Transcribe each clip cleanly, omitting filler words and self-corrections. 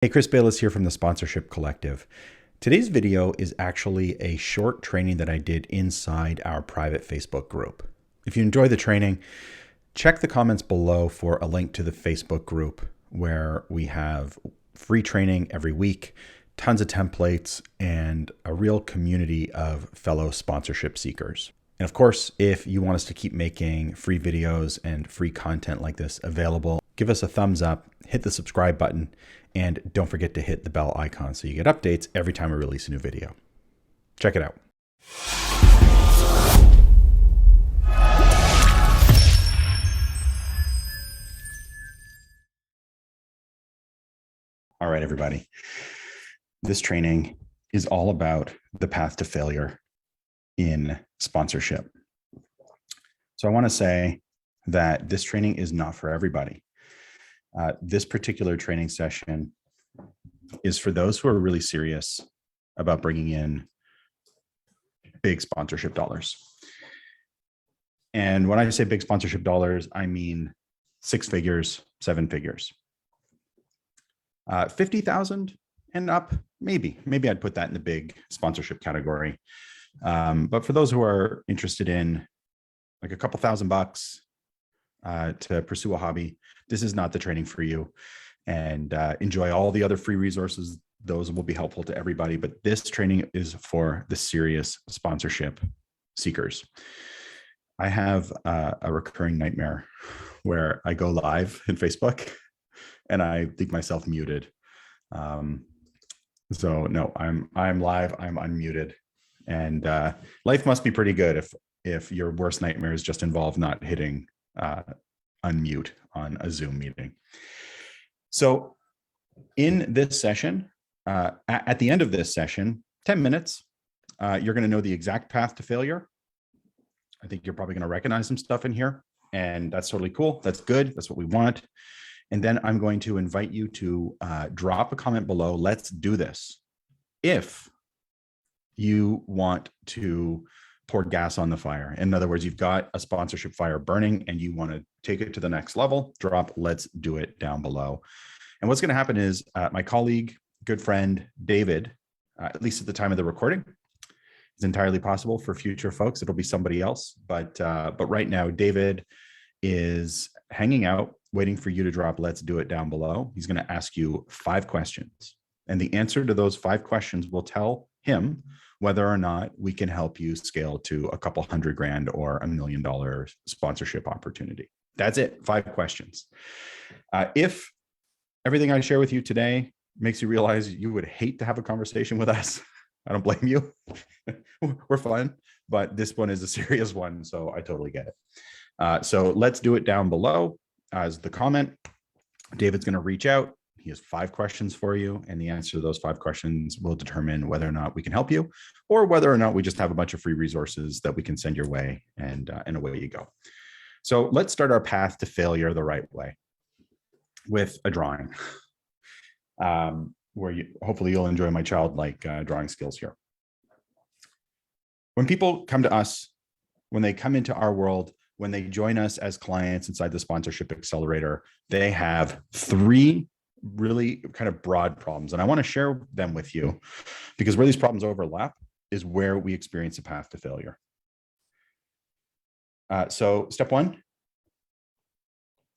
Hey, Chris Bayless here from the Sponsorship Collective. Today's video is actually a short training that I did inside our private Facebook group. If you enjoy the training, check the comments below for a link to the Facebook group where we have free training every week, tons of templates, and a real community of fellow sponsorship seekers. And of course, if you want us to keep making free videos and free content like this available, give us a thumbs up, hit the subscribe button, and don't forget to hit the bell icon so you get updates every time we release a new video. Check it out. All right, everybody. This training is all about the path to failure in sponsorship. So I want to say that this training is not for everybody. This particular training session is for those who are really serious about bringing in big sponsorship dollars. And when I say big sponsorship dollars, I mean 6 figures, 7 figures. 50,000 and up, maybe I'd put that in the big sponsorship category. But for those who are interested in like a couple $1,000 to pursue a hobby, this is not the training for you. And enjoy all the other free resources. Those will be helpful to everybody. But this training is for the serious sponsorship seekers. I have a recurring nightmare where I go live in Facebook and I leave myself muted. So no, I'm live, I'm unmuted. And life must be pretty good if your worst nightmares just involve not hitting unmute on a Zoom meeting. So in this session, at the end of this session, 10 minutes, you're going to know the exact path to failure. I think you're probably going to recognize some stuff in here, and that's totally cool. That's good. That's what we want. And then I'm going to invite you to drop a comment below. Let's do this. If you want to pour gas on the fire. In other words, you've got a sponsorship fire burning and you want to take it to the next level, drop "let's do it" down below. And what's going to happen is my colleague, good friend, David, at least at the time of the recording, is entirely possible for future folks. It'll be somebody else. But right now, David is hanging out, waiting for you to drop "let's do it" down below. He's going to ask you 5 questions. And the answer to those 5 questions will tell him whether or not we can help you scale to a couple $100,000 or $1 million sponsorship opportunity. That's it, 5 questions. If everything I share with you today makes you realize you would hate to have a conversation with us, I don't blame you. We're fun, but this one is a serious one, so I totally get it. So let's do it down below as the comment. David's going to reach out. He has 5 questions for you, and the answer to those 5 questions will determine whether or not we can help you, or whether or not we just have a bunch of free resources that we can send your way, and away you go. So let's start our path to failure the right way with a drawing, where hopefully you'll enjoy my childlike drawing skills here. When people come to us, when they come into our world, when they join us as clients inside the Sponsorship Accelerator, they have 3 really kind of broad problems. And I want to share them with you because where these problems overlap is where we experience a path to failure. So step 1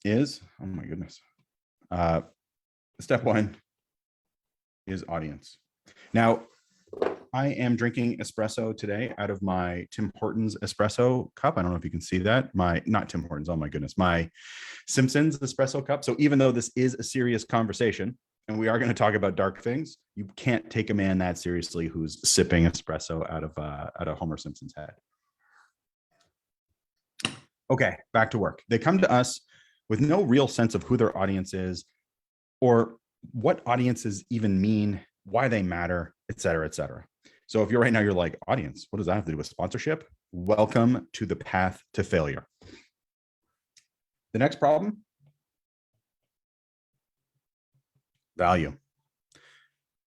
is, oh my goodness. Step 1 is audience. Now, I am drinking espresso today out of my Tim Hortons espresso cup. I don't know if you can see that. Not Tim Hortons, oh my goodness, my Simpsons espresso cup. So even though this is a serious conversation and we are going to talk about dark things, you can't take a man that seriously who's sipping espresso out of Homer Simpson's head. Okay, back to work. They come to us with no real sense of who their audience is or what audiences even mean, why they matter, et cetera, et cetera. So if right now you're like, audience, what does that have to do with sponsorship? Welcome to the path to failure. The next problem, value.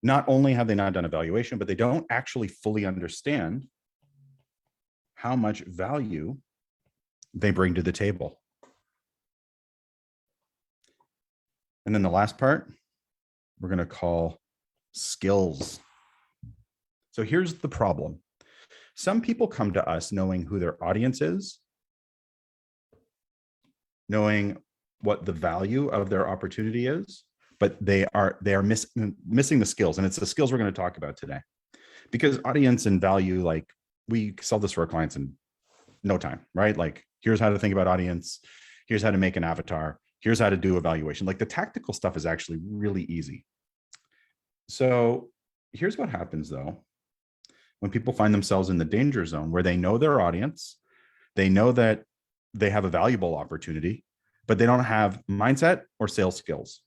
Not only have they not done evaluation, but they don't actually fully understand how much value they bring to the table. And then the last part, we're going to call skills. So here's the problem. Some people come to us knowing who their audience is, knowing what the value of their opportunity is, but they are missing the skills. And it's the skills we're going to talk about today. Because audience and value, like we sell this for our clients in no time, right? Like, here's how to think about audience. Here's how to make an avatar. Here's how to do evaluation. Like the tactical stuff is actually really easy. So here's what happens though. When people find themselves in the danger zone where they know their audience, they know that they have a valuable opportunity, but they don't have mindset or sales skills.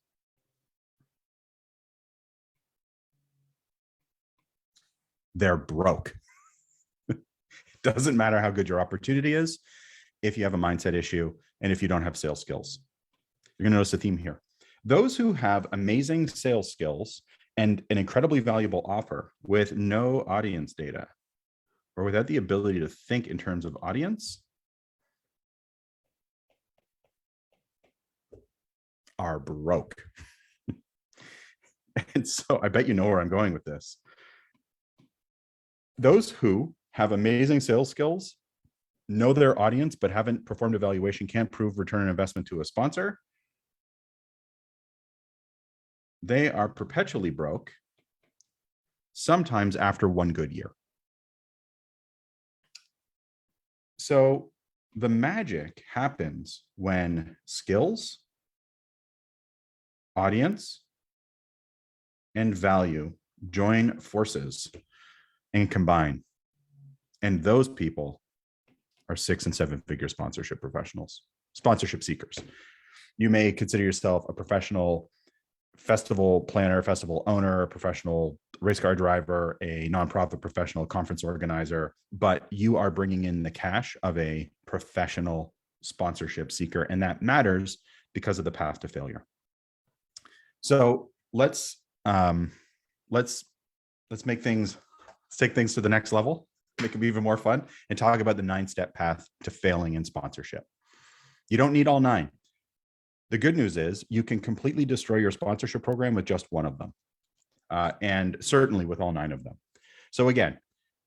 They're broke. It doesn't matter how good your opportunity is if you have a mindset issue and if you don't have sales skills. You're going to notice a theme here. Those who have amazing sales skills and an incredibly valuable offer with no audience data or without the ability to think in terms of audience are broke. And so I bet you know where I'm going with this. Those who have amazing sales skills, know their audience, but haven't performed evaluation, can't prove return on investment to a sponsor, they are perpetually broke, sometimes after one good year. So the magic happens when skills, audience, and value join forces and combine. And those people are 6- and 7-figure sponsorship professionals, sponsorship seekers. You may consider yourself a professional festival planner, festival owner, a professional race car driver, a nonprofit professional, conference organizer, but you are bringing in the cash of a professional sponsorship seeker. And that matters because of the path to failure. So let's take things to the next level, make it even more fun, and talk about the 9-step path to failing in sponsorship. You don't need all 9. The good news is you can completely destroy your sponsorship program with just one of them, and certainly with all 9 of them. So again,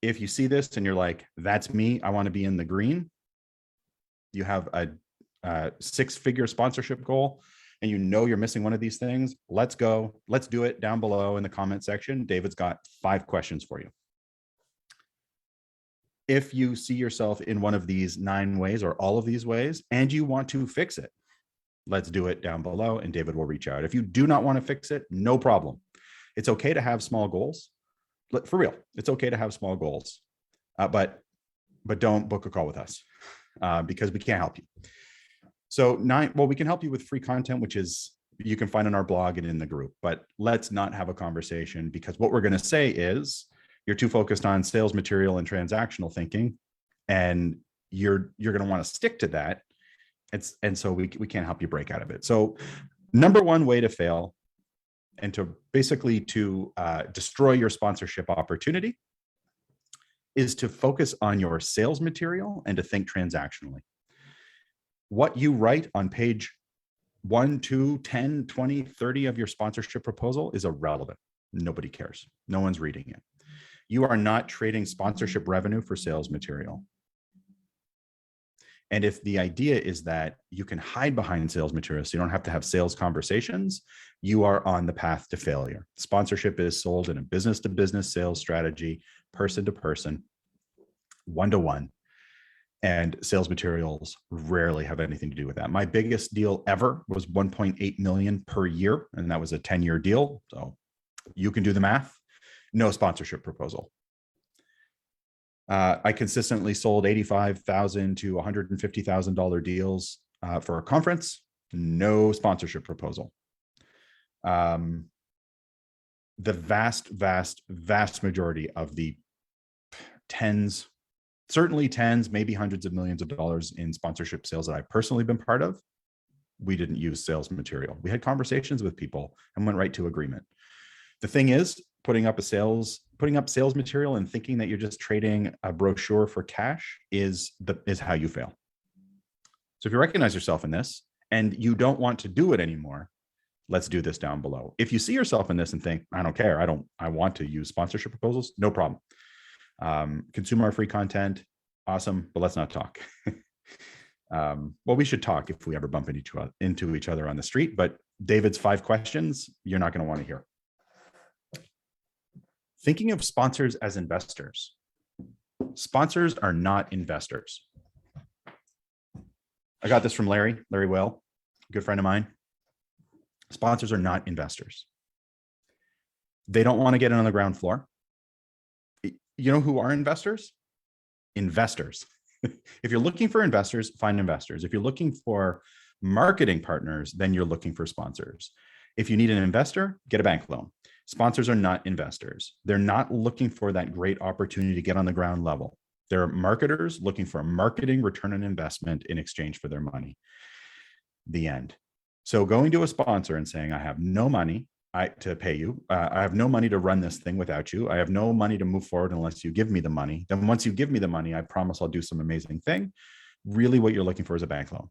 if you see this and you're like, that's me, I want to be in the green, you have a 6-figure sponsorship goal, and you know you're missing one of these things, let's go. Let's do it down below in the comment section. David's got 5 questions for you. If you see yourself in one of these 9 ways or all of these ways, and you want to fix it, let's do it down below and David will reach out. If you do not want to fix it, no problem. It's okay to have small goals. For real, it's okay to have small goals, but don't book a call with us because we can't help you. So we can help you with free content, which is you can find on our blog and in the group, but let's not have a conversation because what we're going to say is you're too focused on sales material and transactional thinking, and you're going to want to stick to that. And so we can't help you break out of it. So number one way to fail and to basically destroy your sponsorship opportunity is to focus on your sales material and to think transactionally. What you write on page 1, 2, 10, 20, 30 of your sponsorship proposal is irrelevant. Nobody cares. No one's reading it. You are not trading sponsorship revenue for sales material. And if the idea is that you can hide behind sales material so you don't have to have sales conversations, you are on the path to failure. Sponsorship is sold in a business-to-business sales strategy, person-to-person, one-to-one. And sales materials rarely have anything to do with that. My biggest deal ever was 1.8 million per year, and that was a 10-year deal. So you can do the math. No sponsorship proposal. I consistently sold $85,000 to $150,000 deals for a conference. No sponsorship proposal. The vast majority of the certainly tens, maybe hundreds of millions of dollars in sponsorship sales that I've personally been part of, we didn't use sales material. We had conversations with people and went right to agreement. The thing is, putting up sales material and thinking that you're just trading a brochure for cash is how you fail. So if you recognize yourself in this and you don't want to do it anymore, Let's do this down below. If you see yourself in this and think, I don't care, I want to use sponsorship proposals, no problem. Consume our free content, awesome, but let's not talk. Well, we should talk if we ever bump into each other on the street, but David's 5 questions, you're not going to want to hear. Thinking of sponsors as investors. Sponsors are not investors. I got this from Larry Will, a good friend of mine. Sponsors are not investors. They don't want to get in on the ground floor. You know who are investors? Investors. If you're looking for investors, find investors. If you're looking for marketing partners, then you're looking for sponsors. If you need an investor, get a bank loan. Sponsors are not investors. They're not looking for that great opportunity to get on the ground level. They're marketers looking for a marketing return on investment in exchange for their money. The end. So going to a sponsor and saying, I have no money to pay you. I have no money to run this thing without you. I have no money to move forward unless you give me the money. Then once you give me the money, I promise I'll do some amazing thing. Really what you're looking for is a bank loan.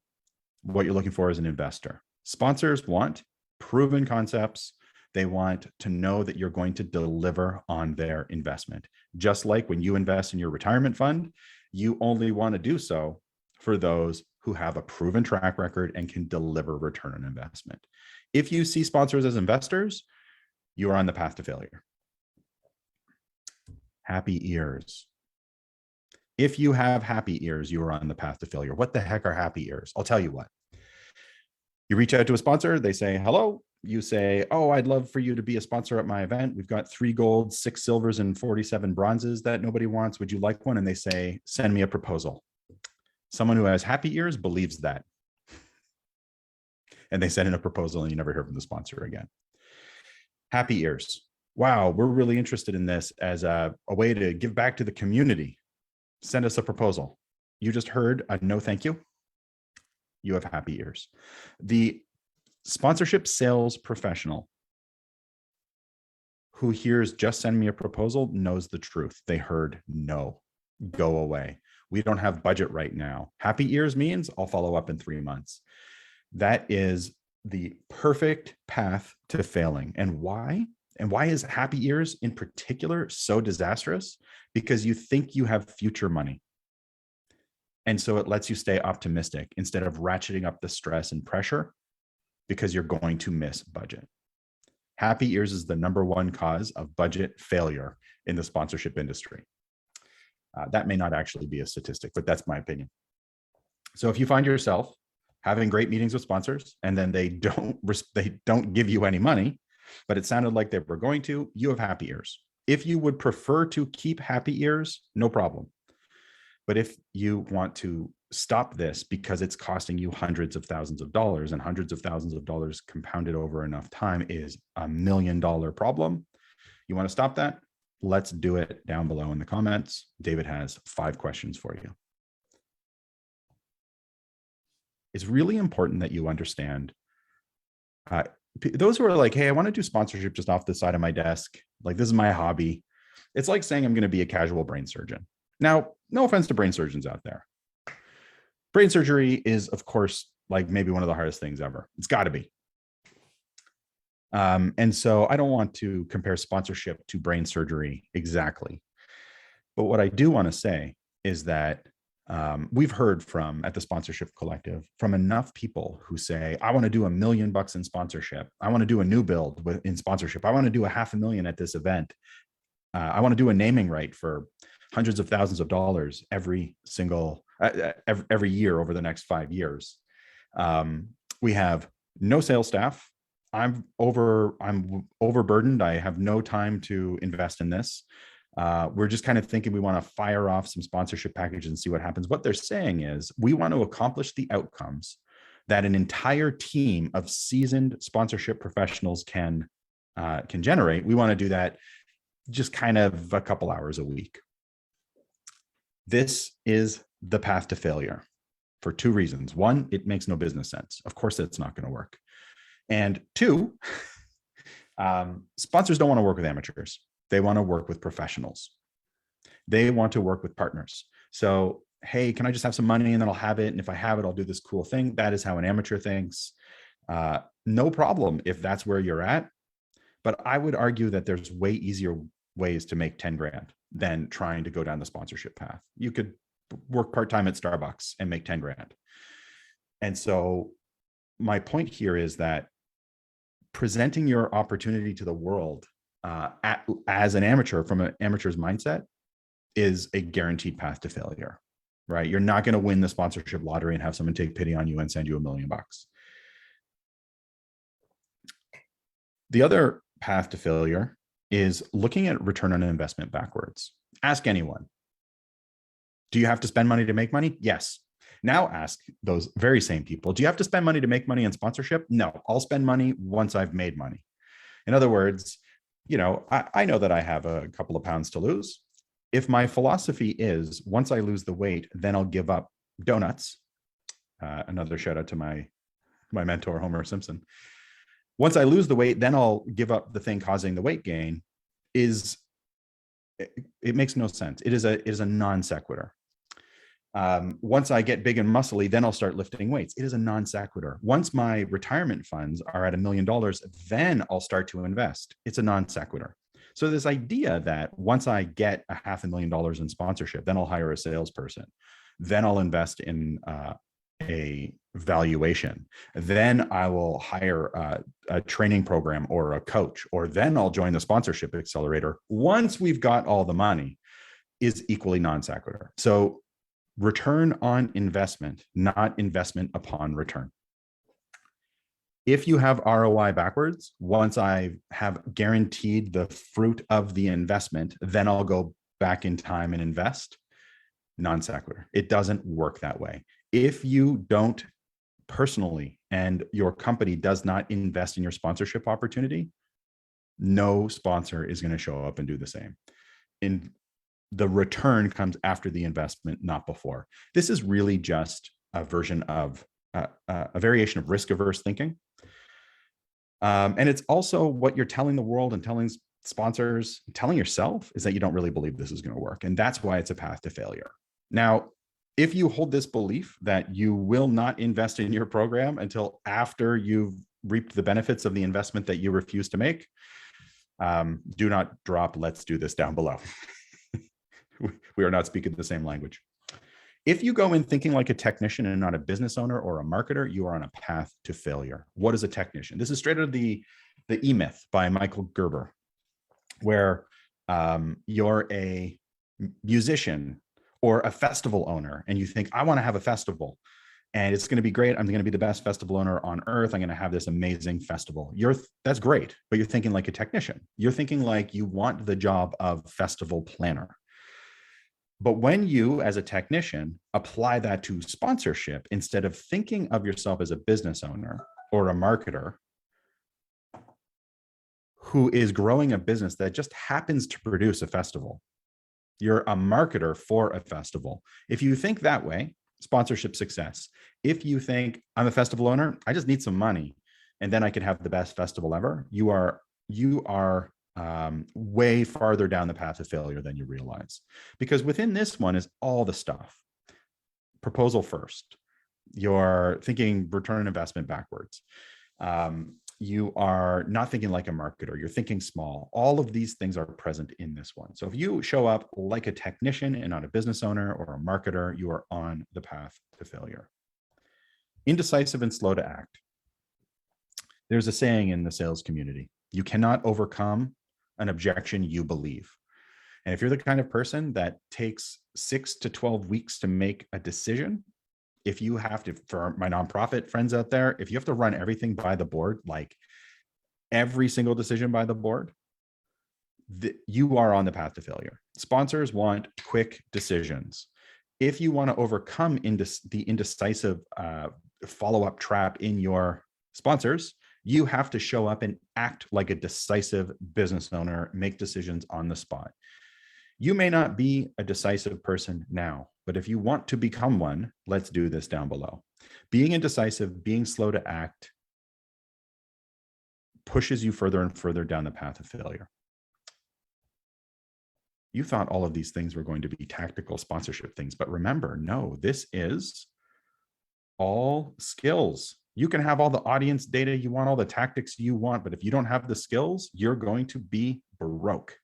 What you're looking for is an investor. Sponsors want proven concepts. They want to know that you're going to deliver on their investment. Just like when you invest in your retirement fund, you only want to do so for those who have a proven track record and can deliver return on investment. If you see sponsors as investors, you are on the path to failure. Happy ears. If you have happy ears, you are on the path to failure. What the heck are happy ears? I'll tell you what. You reach out to a sponsor, they say, hello. You say, oh, I'd love for you to be a sponsor at my event. We've got 3 golds, 6 silvers, and 47 bronzes that nobody wants. Would you like one? And they say, send me a proposal. Someone who has happy ears believes that. And they send in a proposal and you never hear from the sponsor again. Happy ears. Wow, we're really interested in this as a way to give back to the community. Send us a proposal. You just heard a no thank you. You have happy ears. The sponsorship sales professional who hears just send me a proposal knows the truth. They heard no, go away. We don't have budget right now. Happy ears means I'll follow up in 3 months. That is the perfect path to failing. And why? And why is happy ears in particular so disastrous? Because you think you have future money. And so it lets you stay optimistic instead of ratcheting up the stress and pressure because you're going to miss budget. Happy ears is the #1 cause of budget failure in the sponsorship industry. That may not actually be a statistic, but that's my opinion. So if you find yourself having great meetings with sponsors and then they don't give you any money, but it sounded like they were going to, you have happy ears. If you would prefer to keep happy ears, no problem. But if you want to stop this because it's costing you hundreds of thousands of dollars, and hundreds of thousands of dollars compounded over enough time is $1 million problem, you want to stop that? Let's do it down below in the comments. David has 5 questions for you. It's really important that you understand, those who are like, hey, I want to do sponsorship just off the side of my desk. Like, this is my hobby. It's like saying I'm going to be a casual brain surgeon. Now, no offense to brain surgeons out there. Brain surgery is, of course, like maybe one of the hardest things ever. It's got to be. And so I don't want to compare sponsorship to brain surgery exactly. But what I do want to say is that we've heard from, at the Sponsorship Collective, from enough people who say, I want to do $1 million in sponsorship. I want to do a new build in sponsorship. I want to do $500,000 at this event. I want to do a naming right for hundreds of thousands of dollars every year over the next 5 years. We have no sales staff. I'm overburdened. I have no time to invest in this. We're just kind of thinking we want to fire off some sponsorship packages and see what happens. What they're saying is we want to accomplish the outcomes that an entire team of seasoned sponsorship professionals can generate. We want to do that just kind of a couple hours a week. This is the path to failure for 2 reasons. 1, it makes no business sense. Of course, it's not going to work. And 2, sponsors don't want to work with amateurs. They want to work with professionals. They want to work with partners. So, hey, can I just have some money and then I'll have it? And if I have it, I'll do this cool thing. That is how an amateur thinks. No problem if that's where you're at. But I would argue that there's way easier ways to make 10 grand than trying to go down the sponsorship path. You could work part-time at Starbucks and make 10 grand. And so my point here is that presenting your opportunity to the world as an amateur from an amateur's mindset is a guaranteed path to failure, right? You're not going to win the sponsorship lottery and have someone take pity on you and send you $1 million. The other path to failure is looking at return on investment backwards. Ask anyone. Do you have to spend money to make money? Yes. Now ask those very same people, do you have to spend money to make money in sponsorship? No, I'll spend money once I've made money. In other words, I know that I have a couple of pounds to lose. If my philosophy is once I lose the weight, then I'll give up donuts. Another shout out to my mentor, Homer Simpson. Once I lose the weight, then I'll give up the thing causing the weight gain. It makes no sense. It is a non sequitur. Once I get big and muscly, then I'll start lifting weights. It is a non sequitur. Once my retirement funds are at $1 million, then I'll start to invest. It's a non sequitur. So this idea that once I get $500,000 in sponsorship, then I'll hire a salesperson, then I'll invest in a valuation, then I will hire a training program or a coach, or then I'll join the sponsorship accelerator once we've got all the money, is equally non sequitur. So return on investment, not investment upon return. If you have ROI backwards, once I have guaranteed the fruit of the investment, then I'll go back in time and invest. Non sequitur. It doesn't work that way. If you don't personally and your company does not invest in your sponsorship opportunity, no sponsor is going to show up and do the same. And the return comes after the investment, not before. This is really just a version of a variation of risk-averse thinking. And it's also what you're telling the world and telling sponsors, telling yourself, is that you don't really believe this is going to work. And that's why it's a path to failure. Now, if you hold this belief that you will not invest in your program until after you've reaped the benefits of the investment that you refuse to make, do not drop "let's do this" down below. We are not speaking the same language. If you go in thinking like a technician and not a business owner or a marketer, you are on a path to failure. What is a technician? This is straight out of the E-Myth by Michael Gerber, where you're a musician or a festival owner and you think, I want to have a festival and it's going to be great. I'm going to be the best festival owner on earth. I'm going to have this amazing festival. That's great, but you're thinking like a technician. You're thinking like you want the job of festival planner. But when you, as a technician, apply that to sponsorship, instead of thinking of yourself as a business owner or a marketer who is growing a business that just happens to produce a festival, you're a marketer for a festival. If you think that way, sponsorship success. If you think I'm a festival owner, I just need some money and then I could have the best festival ever, you are way farther down the path of failure than you realize. Because within this one is all the stuff. Proposal first. You're thinking return on investment backwards. You are not thinking like a marketer. You're thinking small. All of these things are present in this one. So if you show up like a technician and not a business owner or a marketer, you are on the path to failure. Indecisive and slow to act. There's a saying in the sales community: you cannot overcome an objection you believe. And if you're the kind of person that takes 6 to 12 weeks to make a decision, if you have to, for my nonprofit friends out there, if you have to run everything by the board, like every single decision by the board, you are on the path to failure. Sponsors want quick decisions. If you want to overcome the indecisive follow-up trap in your sponsors, you have to show up and act like a decisive business owner, make decisions on the spot. You may not be a decisive person now, but if you want to become one, let's do this down below. Being indecisive, being slow to act, pushes you further and further down the path of failure. You thought all of these things were going to be tactical sponsorship things, but remember, no, this is all skills. You can have all the audience data you want, all the tactics you want, but if you don't have the skills, you're going to be broke.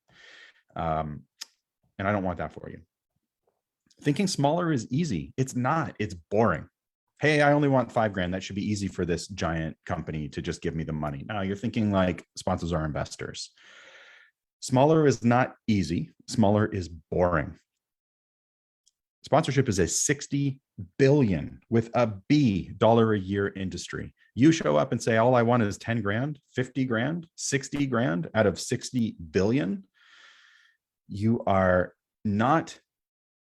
And I don't want that for you. Thinking smaller is easy. It's not. It's boring. Hey, I only want $5,000. That should be easy for this giant company to just give me the money. Now you're thinking like sponsors are investors. Smaller is not easy. Smaller is boring. Sponsorship is a 60 billion with a B dollar a year industry. You show up and say, all I want is 10 grand, 50 grand, 60 grand out of 60 billion. You are not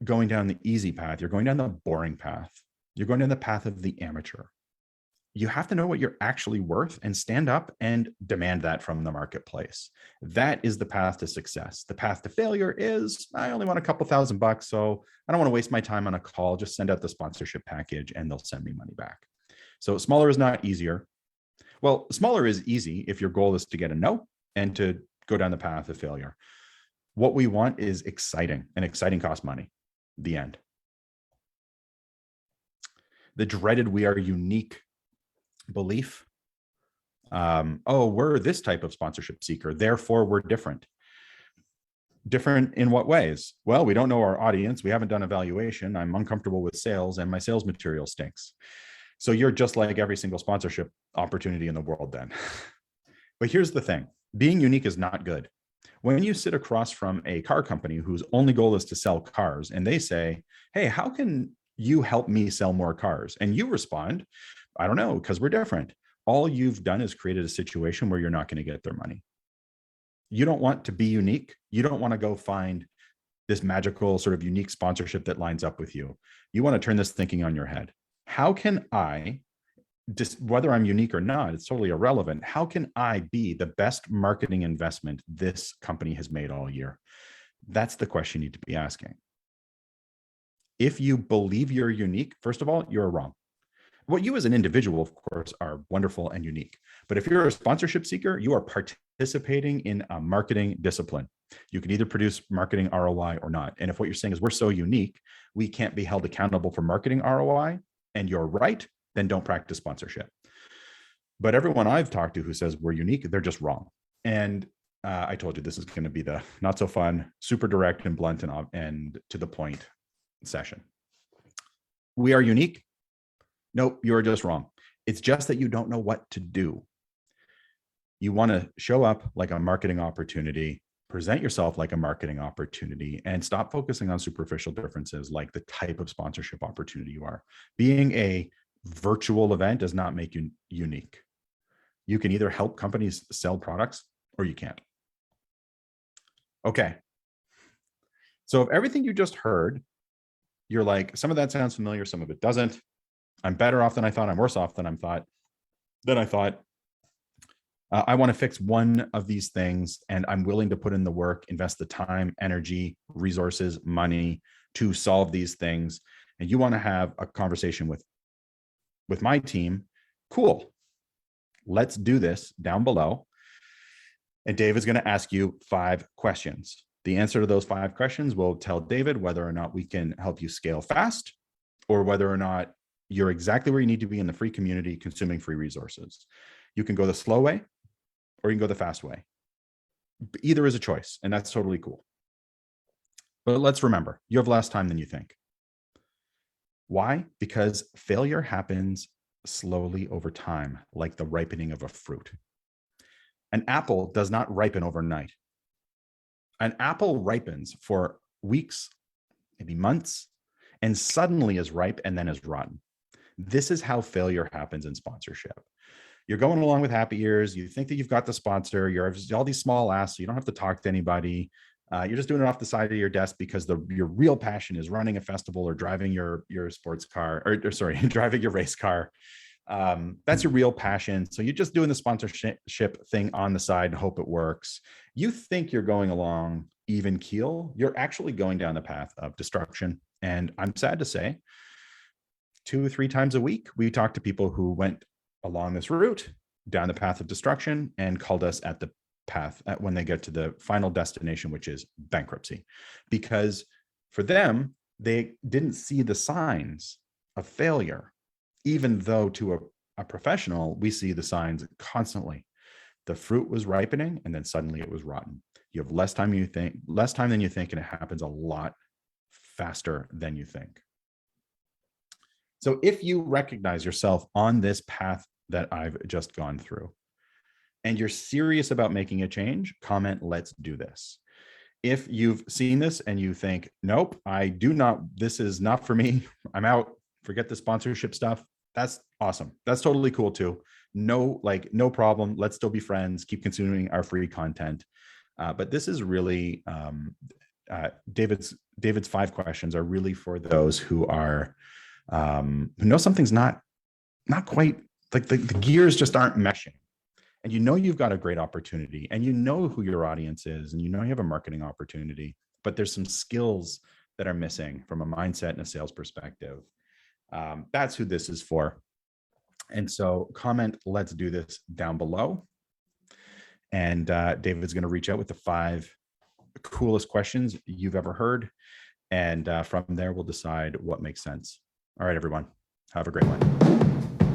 going down the easy path. You're going down the boring path. You're going down the path of the amateur. You have to know what you're actually worth and stand up and demand that from the marketplace. That is the path to success. The path to failure is, I only want a couple $1,000, so I don't want to waste my time on a call. Just send out the sponsorship package and they'll send me money back. So smaller is not easier. Well, smaller is easy if your goal is to get a no and to go down the path of failure. What we want is exciting, and exciting costs money. The end. The dreaded "we are unique" belief. Oh, we're this type of sponsorship seeker, therefore we're different. Different in what ways? Well, we don't know our audience. We haven't done evaluation. I'm uncomfortable with sales and my sales material stinks. So you're just like every single sponsorship opportunity in the world then. But here's the thing. Being unique is not good. When you sit across from a car company whose only goal is to sell cars and they say, hey, how can you help me sell more cars? And you respond, I don't know, because we're different. All you've done is created a situation where you're not going to get their money. You don't want to be unique. You don't want to go find this magical sort of unique sponsorship that lines up with you. You want to turn this thinking on your head. How can I, just whether I'm unique or not, it's totally irrelevant. How can I be the best marketing investment this company has made all year? That's the question you need to be asking. If you believe you're unique, first of all, you're wrong. Well, you as an individual, of course, are wonderful and unique. But if you're a sponsorship seeker, you are participating in a marketing discipline. You can either produce marketing ROI or not. And if what you're saying is we're so unique, we can't be held accountable for marketing ROI, and you're right, then don't practice sponsorship. But everyone I've talked to who says we're unique, they're just wrong. And I told you this is going to be the not so fun, super direct and blunt and to the point session. We are unique. Nope, you're just wrong. It's just that you don't know what to do. You want to show up like a marketing opportunity, present yourself like a marketing opportunity, and stop focusing on superficial differences like the type of sponsorship opportunity you are. Being a virtual event does not make you unique. You can either help companies sell products or you can't. Okay. So if everything you just heard, you're like, some of that sounds familiar, some of it doesn't. I'm better off than I thought. I'm worse off than I thought. I want to fix one of these things, and I'm willing to put in the work, invest the time, energy, resources, money to solve these things. And you want to have a conversation with my team. Cool. Let's do this down below. And Dave is going to ask you 5 questions. The answer to those 5 questions will tell David whether or not we can help you scale fast, or whether or not you're exactly where you need to be in the free community consuming free resources. You can go the slow way or you can go the fast way. Either is a choice, and that's totally cool. But let's remember, you have less time than you think. Why? Because failure happens slowly over time, like the ripening of a fruit. An apple does not ripen overnight. An apple ripens for weeks, maybe months, and suddenly is ripe and then is rotten. This is how failure happens in sponsorship. You're going along with happy ears. You think that you've got the sponsor. You're all these small asks. So you don't have to talk to anybody. You're just doing it off the side of your desk because your real passion is running a festival or driving your sports car, or sorry, driving your race car. That's your real passion. So you're just doing the sponsorship thing on the side and hope it works. You think you're going along even keel. You're actually going down the path of destruction. And I'm sad to say, 2 or 3 times a week, we talk to people who went along this route down the path of destruction and called us at the path when they get to the final destination, which is bankruptcy. Because for them, they didn't see the signs of failure, even though to a professional, we see the signs constantly. The fruit was ripening and then suddenly it was rotten. You have less time than you think, and it happens a lot faster than you think. So if you recognize yourself on this path that I've just gone through, and you're serious about making a change, comment, let's do this. If you've seen this and you think, nope, this is not for me, I'm out, forget the sponsorship stuff, that's awesome. That's totally cool too. No problem. Let's still be friends, keep consuming our free content. But this is really, David's 5 questions are really for those who are, who know something's not quite, like the gears just aren't meshing. And you know you've got a great opportunity, and you know who your audience is, and you know you have a marketing opportunity, but there's some skills that are missing from a mindset and a sales perspective. That's who this is for. And so comment, let's do this, down below. And David's going to reach out with the 5 coolest questions you've ever heard. And from there, we'll decide what makes sense. All right, everyone, have a great one.